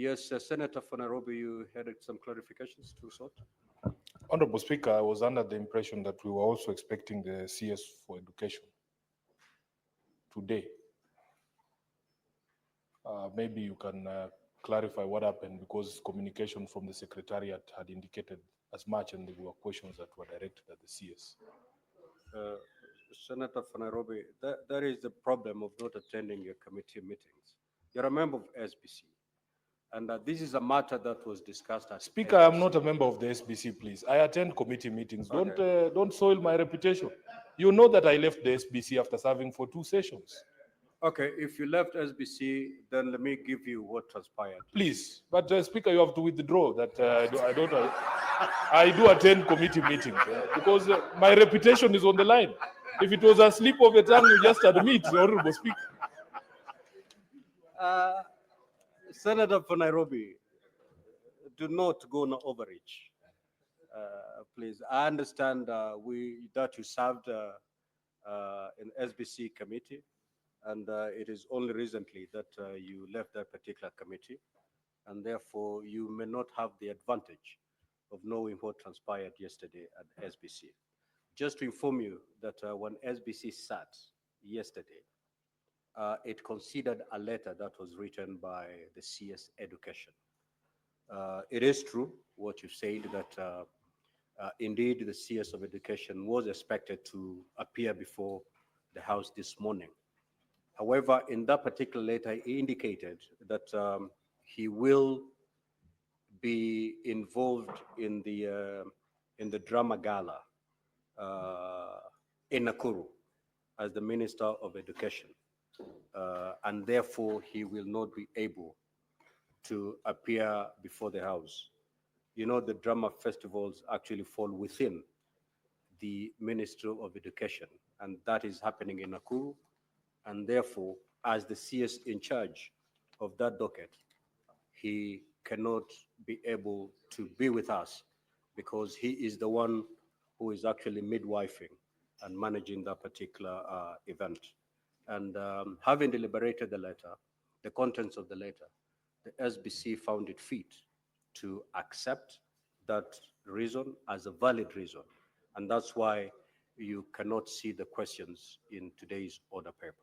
Yes, Senator for Nairobi, you had some clarifications to sort. Honorable Speaker, I was under the impression that we were also expecting the CS for education today. Maybe you can clarify what happened, because communication from the Secretariat had indicated as much, and there were questions that were directed at the CS. Uh, Senator for Nairobi, that is the problem of not attending your committee meetings. You're a member of SBC, and this is a matter that was discussed at Speaker, SBC. I'm not a member of the SBC, please. I attend committee meetings. Okay. Don't soil my reputation. You know that I left the SBC after serving for 2 sessions. Okay, if you left SBC, then let me give you what transpired. Please, but Speaker, you have to withdraw that. I do attend committee meetings because my reputation is on the line. If it was a slip of the tongue, you just admit, Honorable Speaker. Uh, Senator for Nairobi, do not go no overreach. Please, I understand that you served in SBC committee, and it is only recently that you left that particular committee, and therefore you may not have the advantage of knowing what transpired yesterday at SBC. Just to inform you that when SBC sat yesterday, it considered a letter that was written by the CS Education. It is true what you said that indeed the CS of Education was expected to appear before the House this morning. However, in that particular letter, he indicated that he will be involved in the drama gala in Nakuru as the Minister of Education, and therefore he will not be able to appear before the House. You know, the drama festivals actually fall within the Ministry of Education, and that is happening in Nakuru. And therefore, as the CS in charge of that docket, he cannot be able to be with us because he is the one who is actually midwifing and managing that particular event. And having deliberated the letter, the contents of the letter, the SBC found it fit to accept that reason as a valid reason. And that's why you cannot see the questions in today's order paper.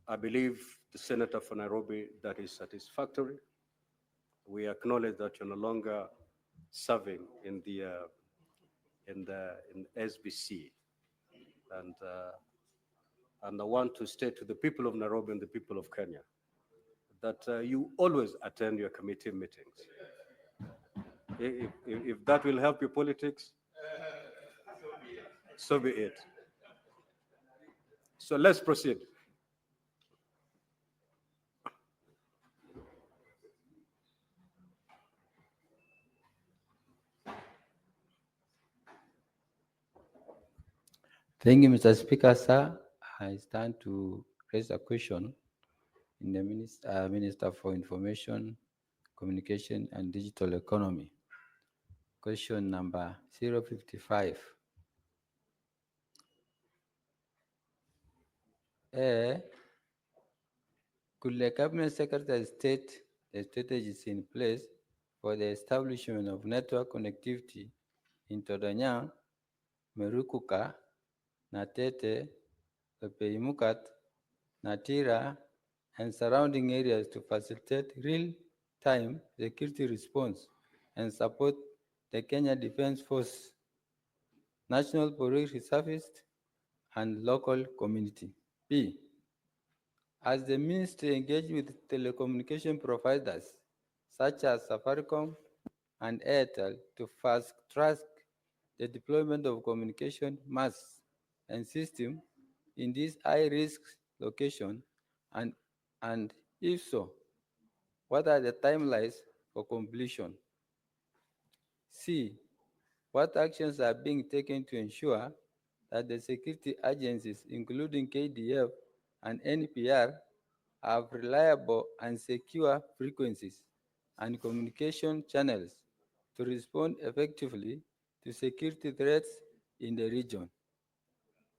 I believe the senator for Nairobi, that is satisfactory. We acknowledge that you're no longer serving in SBC, and I want to state to the people of Nairobi and the people of Kenya that you always attend your committee meetings. If that will help your politics, so be it. So let's proceed. Thank you, Mr. Speaker, sir. I stand to raise a question in the Minister for Information, Communication and Digital Economy. Question number 055. A, could the Cabinet Secretary state the strategies in place for the establishment of network connectivity in Todanyang, Merukuka, Natete, Pepeimukat, Natira, and surrounding areas to facilitate real-time security response and support the Kenya Defence Force, National Police Service, and local community. B, as the means to engage with telecommunication providers such as Safaricom and Airtel to fast-track the deployment of communication masts and system in these high-risk locations, and if so, what are the timelines for completion? C, what actions are being taken to ensure that the security agencies, including KDF and NPR, have reliable and secure frequencies and communication channels to respond effectively to security threats in the region?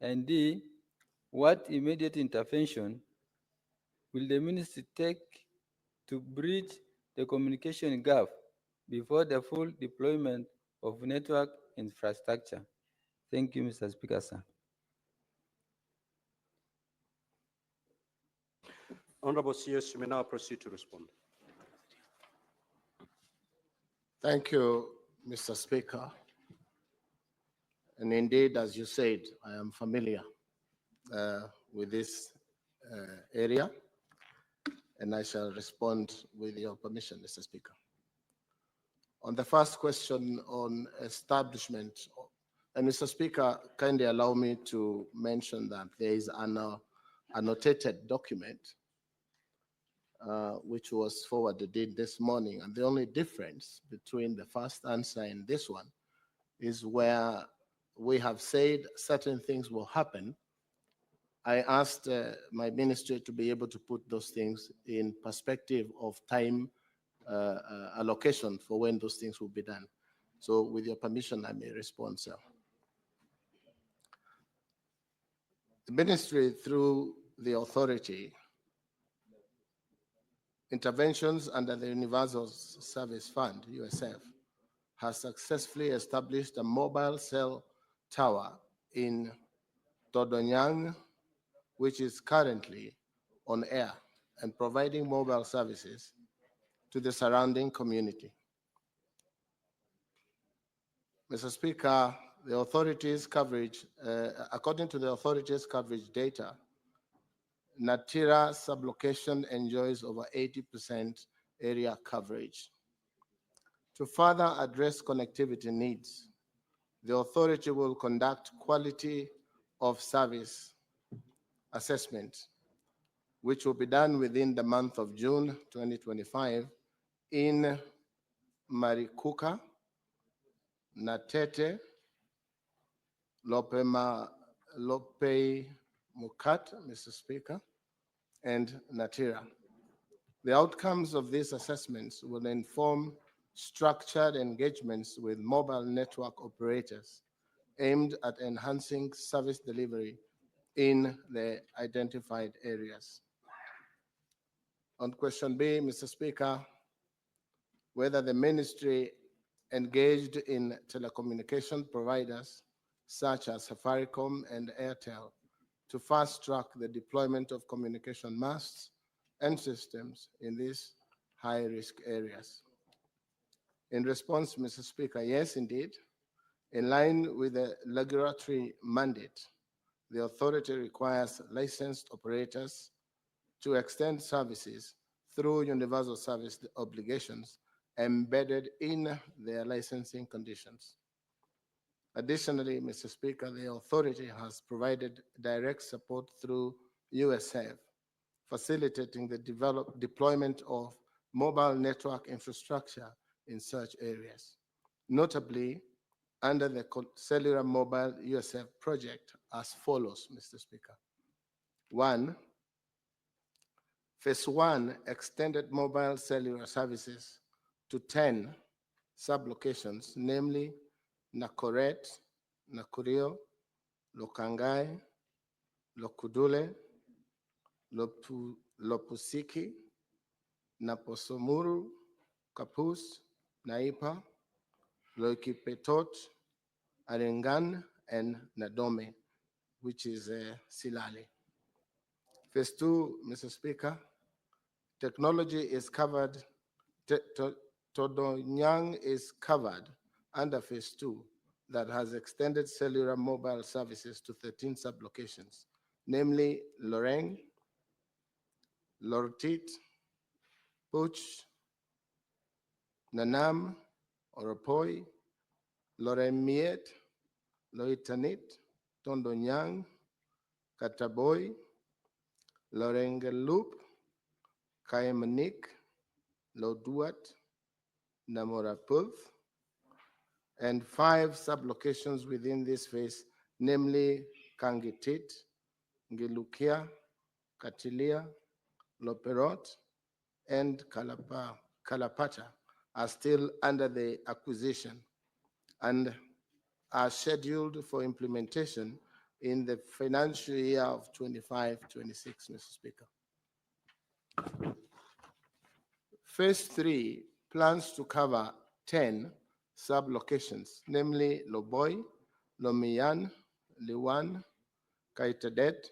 And D, what immediate intervention will the ministry take to bridge the communication gap before the full deployment of network infrastructure. Thank you, Mr. Speaker, sir. Honorable CS, you may now proceed to respond. Thank you, Mr. Speaker. And indeed, as you said, I am familiar with this area, and I shall respond with your permission, Mr. Speaker. On the first question on establishment, and Mr. Speaker, kindly allow me to mention that there is an annotated document which was forwarded in this morning, and the only difference between the first answer and this one is where we have said certain things will happen. I asked my ministry to be able to put those things in perspective of time allocation for when those things will be done. So with your permission, I may respond, sir. The ministry, through the authority, interventions under the Universal Service Fund, USF, has successfully established a mobile cell tower in Todonyang, which is currently on air and providing mobile services to the surrounding community. Mr. Speaker, the authorities' coverage, according to the authorities' coverage data, Natira sublocation enjoys over 80% area coverage. To further address connectivity needs, the authority will conduct quality of service assessment, which will be done within the month of June 2025 in Marikuka, Natete, Lopei Mukat, Mr. Speaker, and Natira. The outcomes of these assessments will inform structured engagements with mobile network operators aimed at enhancing service delivery in the identified areas. On question B, Mr. Speaker, whether the ministry engaged in telecommunication providers such as Safaricom and Airtel to fast-track the deployment of communication masts and systems in these high-risk areas. In response, Mr. Speaker, yes, indeed. In line with the regulatory mandate, the authority requires licensed operators to extend services through universal service obligations embedded in their licensing conditions. Additionally, Mr. Speaker, the authority has provided direct support through USF, facilitating the deployment of mobile network infrastructure in such areas, notably under the Cellular Mobile USF project as follows, Mr. Speaker. 1, Phase 1 extended mobile cellular services to 10 sublocations, namely Nakoret, Nakurio, Lokangai, Lokudule, Lopusiki, Naposomuru, Kapus, Naipa, Loikipetot, Arengan, and Nadome, which is Silale. Phase 2, Mr. Speaker, technology is covered, Todonyang is covered under Phase 2 that has extended cellular mobile services to 13 sublocations, namely Loreng, Lortit, Puch, Nanam, Oropoi, Loremiet, Loitanit, Tondonyang, Kataboy, Lorengelup, Kayamanik, Loduat, Namorapuv, and 5 sublocations within this phase, namely Kangitit, Ngilukia, Katilia, Loperot, and Kalapata are still under the acquisition and are scheduled for implementation in the financial year of 25-26, Mr. Speaker. Phase 3 plans to cover 10 sub-locations, namely Loboy, Lomiyan, Liwan, Kaitadet,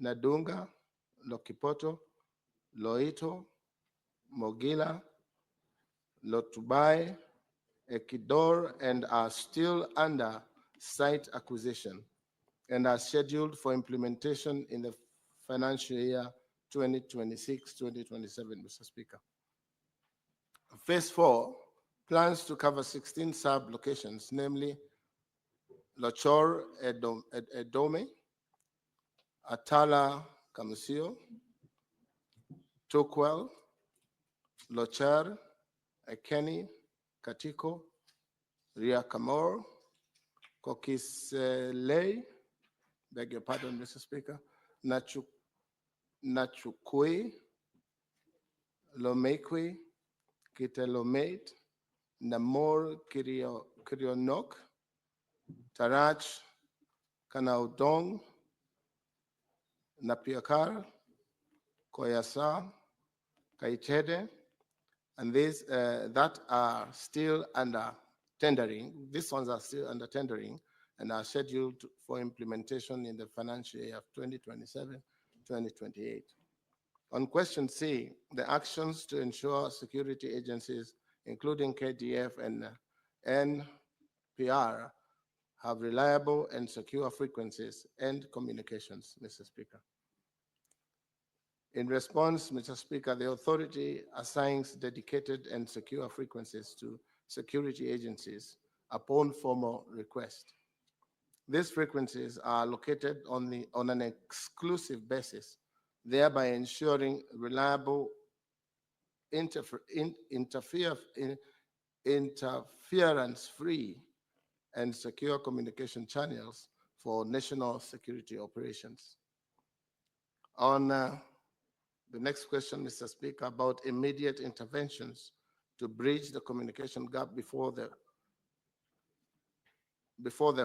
Nadunga, Lokipoto, Loito, Mogila, Lotubai, Ekidor, and are still under site acquisition and are scheduled for implementation in the financial year 2026-2027, Mr. Speaker. Phase 4 plans to cover 16 sub-locations, namely Lochor Edome, Atala Kamusio, Tukwel, Lochar, Ekeni, Katiko, Riakamor, Kokiselei, beg your pardon, Mr. Speaker, Nachukui, Lomekwi, Kitelomate, Namor Kirionok, Tarach, Kanaudong, Napiakar, Koyasa, Kaitede, and these that are still under tendering. These ones are still under tendering and are scheduled for implementation in the financial year of 2027-2028. On question C, the actions to ensure security agencies, including KDF and NPR, have reliable and secure frequencies and communications, Mr. Speaker. In response, Mr. Speaker, the authority assigns dedicated and secure frequencies to security agencies upon formal request. These frequencies are located on an exclusive basis, thereby ensuring reliable interference-free and secure communication channels for national security operations. On the next question, Mr. Speaker, about immediate interventions to bridge the communication gap before the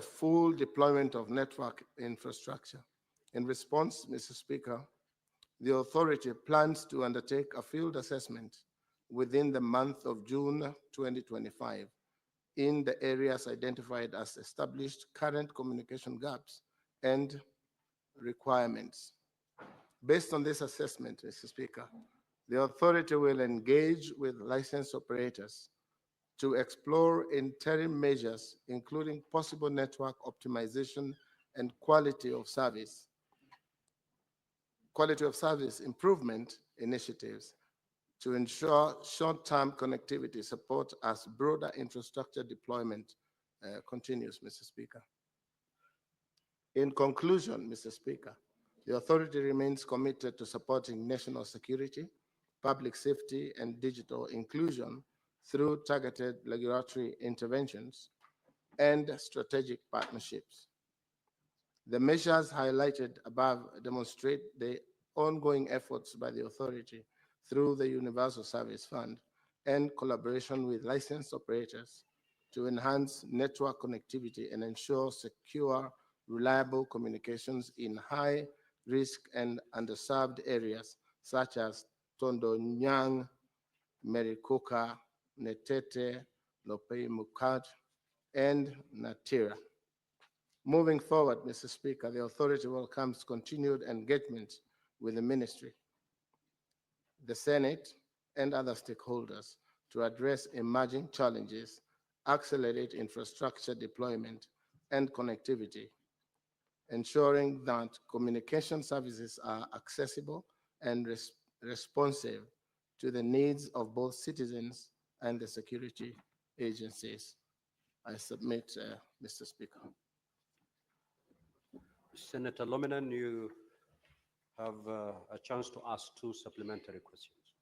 full deployment of network infrastructure. In response, Mr. Speaker, the authority plans to undertake a field assessment within the month of June 2025 in the areas identified as established current communication gaps and requirements. Based on this assessment, Mr. Speaker, the authority will engage with licensed operators to explore interim measures, including possible network optimization and quality of service improvement initiatives to ensure short-term connectivity support as broader infrastructure deployment continues, Mr. Speaker. In conclusion, Mr. Speaker, the authority remains committed to supporting national security, public safety, and digital inclusion through targeted regulatory interventions and strategic partnerships. The measures highlighted above demonstrate the ongoing efforts by the authority through the Universal Service Fund and collaboration with licensed operators to enhance network connectivity and ensure secure, reliable communications in high-risk and underserved areas such as Tondonyang, Merikuka, Netete, Lopei Mukat, and Natira. Moving forward, Mr. Speaker, the authority welcomes continued engagement with the ministry, the Senate, and other stakeholders to address emerging challenges, accelerate infrastructure deployment and connectivity, ensuring that communication services are accessible and responsive to the needs of both citizens and the security agencies. I submit, Mr. Speaker. Senator Lominan, you have a chance to ask two supplementary questions.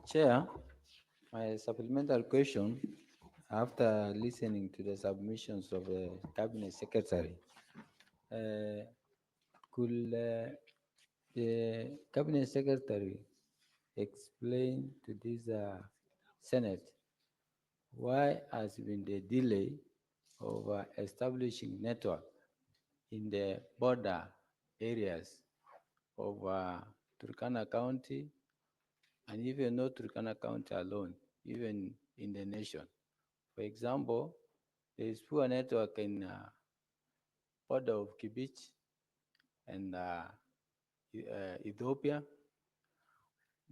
Chair, my supplementary question, after listening to the submissions of the Cabinet Secretary, could the Cabinet Secretary explain to this Senate why has been the delay of establishing network in the border areas of Turkana County, and even not Turkana County alone, even in the nation. For example, there is poor network in border of Kibich and Ethiopia,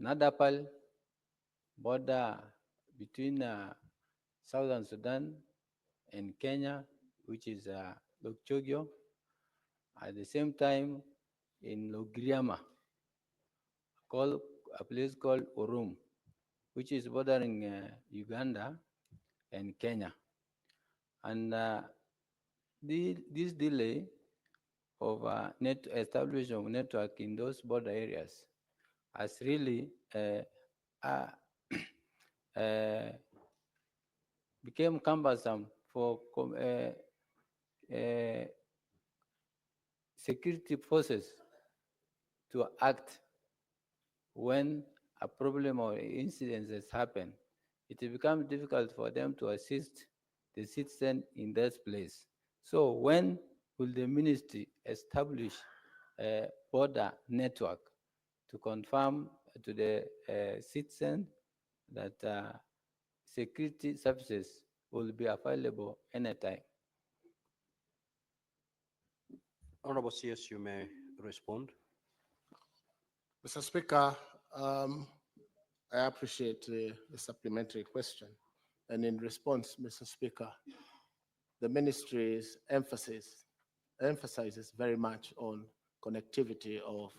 Nadapal, border between Southern Sudan and Kenya, which is Lokchogyo. At the same time, in Logriama, called a place called Urum, which is bordering Uganda and Kenya. And this delay of net establishment of network in those border areas has really uh, became cumbersome for security forces to act when a problem or incident has happened. It becomes difficult for them to assist the citizen in that place. So when will the ministry establish a border network to confirm to the citizen that security services will be available anytime? Honorable CS, you may respond. Mr. Speaker, I appreciate the supplementary question. And in response, Mr. Speaker, the ministry's emphasizes very much on connectivity of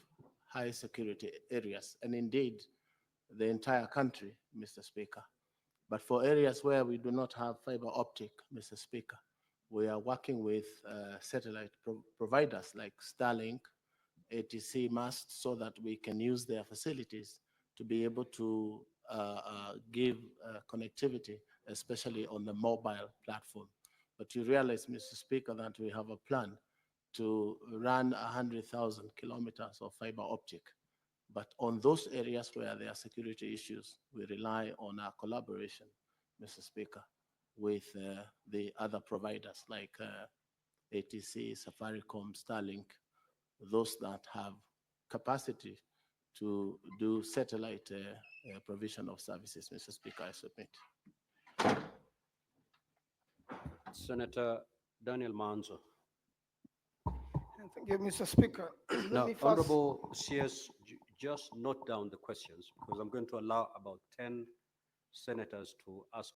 high security areas, and indeed the entire country, Mr. Speaker. But for areas where we do not have fiber optic, Mr. Speaker, we are working with satellite providers like Starlink, ATC masts, so that we can use their facilities to be able to give connectivity, especially on the mobile platform. But you realize, Mr. Speaker, that we have a plan to run 100,000 kilometers of fiber optic. But on those areas where there are security issues, we rely on our collaboration, Mr. Speaker, with the other providers like ATC, Safaricom, Starlink, those that have capacity to do satellite provision of services. Mr. Speaker, I submit. Senator Daniel Manzo. Thank you, Mr. Speaker. Let Now, me first- Honorable CS, just note down the questions because I'm going to allow about 10 senators to ask